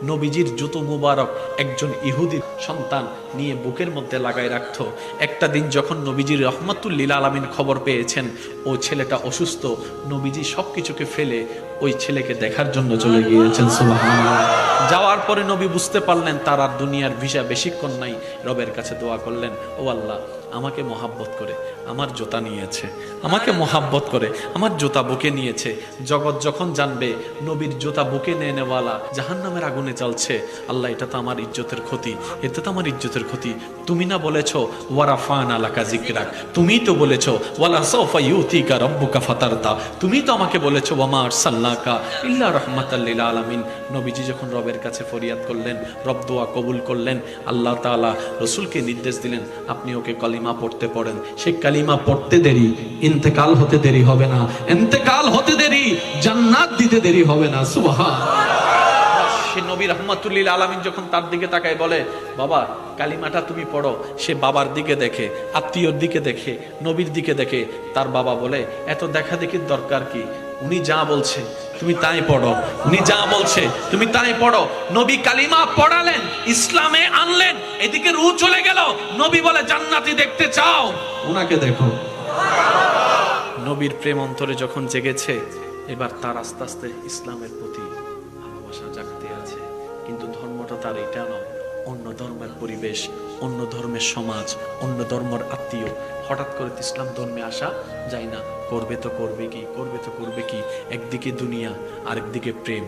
নবীজির জুতো মুবারক একজন ইহুদির সন্তান নিয়ে বুকের মধ্যে লাগাই রাখতো। একটা দিন যখন নবীজির রহমাতুল লিল আলামিন খবর পেয়েছেন ও ছেলেটা অসুস্থ, নবীজি সবকিছুকে ফেলে ওই ছেলেকে দেখার জন্য চলে গিয়েছেন। সুবহানাল্লাহ। যাওয়ার পরে নবী বুঝতে পারলেন তার আর দুনিয়ার ভিসা বেশিক্ষণ নাই। রবের কাছে দোয়া করলেন, ও আল্লাহ, আমাকে মহাব্বত করে আমার জুতা নিয়েছে, আমাকে মহাব্বত করে আমার জুতা বুকে নিয়েছে। জগৎ যখন জানবে নবীর জুতা বুকে নিয়ে নেওয়ালা জাহান্নামের আগুনে জ্বলছে, আল্লাহ এটা তো আমার ইজ্জতের ক্ষতি, এটা তো আমার ইজ্জতের ক্ষতি। তুমি না বলেছো ওয়ারাফানা লাকা যিকরাক, তুমিই তো বলেছো ওয়ালা সাওফা ইউতিকা রাব্বুকা ফাতারদা, তুমিই তো আমাকে বলেছো ওয়ামা আরসালনাকা ইল্লা রাহমাতাল লিল আলামিন। নবীজি যখন রবের কাছে ফরিয়াদ করলেন, রব দোয়া কবুল করলেন। আল্লাহ তাআলা রাসূলকে নির্দেশ দিলেন, আপনি ওকে কালিমা পড়তে পড়েন। সে কালিমা পড়তে দেরি, ইন্তেকাল হতে দেরি হবে না, ইন্তেকাল হতে দেরি, জান্নাত দিতে দেরি হবে না। সুবহানাল্লাহ। সে নবী রাহমাতুল লিল আলামিন যখন তার দিকে তাকায় বলে, বাবা কালিমাটা তুমি পড়ো। সে বাবার দিকে দেখে, আত্মীয়র দিকে দেখে, নবীর দিকে দেখে। তার বাবা বলে, এত দেখা দেখির দরকার কি? উনি যা বলছে তুমি তাই পড়ো, উনি যা বলছে তুমি তাই পড়ো। নবী কালিমা পড়ালেন, ইসলামে আনলেন। এদিকে রূহ চলে গেল। নবী বলে, জান্নাতি দেখতে চাও, উনাকে দেখো। নবীর প্রেম অন্তরে যখন জেগেছে, এবার তার আস্তে আস্তে ইসলামের প্রতি ভালোবাসা জাগতে আছে। কিন্তু ধর্মটা তার এটা নয়, অন্য ধর্মের পরিবেশ, অন্য ধর্মের সমাজ, অন্য ধর্মের আত্মীয়। হঠাৎ করে ইসলাম ধর্মে আসা যায় না। করবে তো করবে কি, করবে তো করবে কি। একদিকে দুনিয়া, আরেকদিকে প্রেম,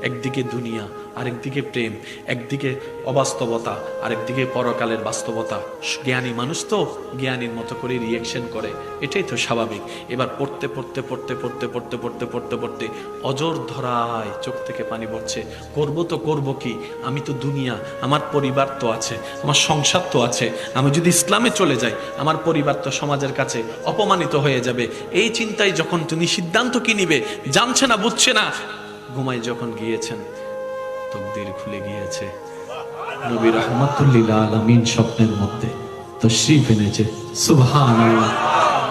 একদিকে দুনিয়া, আরেকদিকে প্রেম, একদিকে অবাস্তবতা, আরেকদিকে পরকালের বাস্তবতা। জ্ঞানী মানুষ তো জ্ঞানীর মতো করে রিয়েকশন করে, এটাই তো স্বাভাবিক। এবার পড়তে পড়তে পড়তে পড়তে পড়তে পড়তে পড়তে পড়তে অজর ধরায় চোখ থেকে পানি পড়ছে। করব তো করব কি, আমি তো দুনিয়া, আমার পরিবার তো আছে, আমার সংসার তো আছে। আমি যদি ইসলামে চলে যাই, আমার পরিবার তো সমাজের কাছে অপমানিত হয়ে যাবে। এই চিন্তায় যখন তিনি সিদ্ধান্ত কি নিবে জানছে না, বুঝছে না। ঘুমায় যখন গিয়েছেন, তকদির খুলে গিয়েছে। নবী রাহমাতুল লিল আলামিন স্বপ্নের মধ্যে তাশরীফ এনেছে। সুবহানাল্লাহ।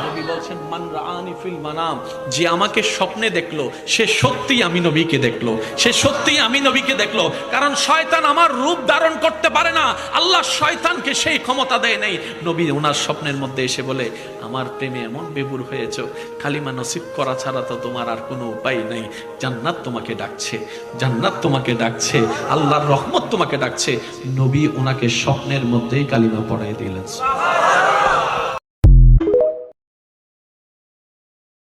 নবী বলছেন, মান রাআনি ফিল মানাম, যে আমাকে স্বপ্নে দেখলো সে সত্যি আমি নবীকে দেখলো, সে সত্যি আমি নবীকে দেখলো। কারণ শয়তান আমার রূপ ধারণ করতে পারে না, আল্লাহ শয়তানকে সেই ক্ষমতা দেয় নাই। নবী ওনার স্বপ্নের মধ্যে এসে বলে, আমার প্রেমে এমন বেবুর হয়েছো, কালিমা নসিব করা ছাড়া তো তোমার আর কোনো উপায় নাই। জান্নাত তোমাকে ডাকছে, জান্নাত তোমাকে ডাকছে, আল্লাহর রহমত তোমাকে ডাকছে। নবী ওনাকে স্বপ্নের মধ্যেই কালিমা পড়াই দিলেন।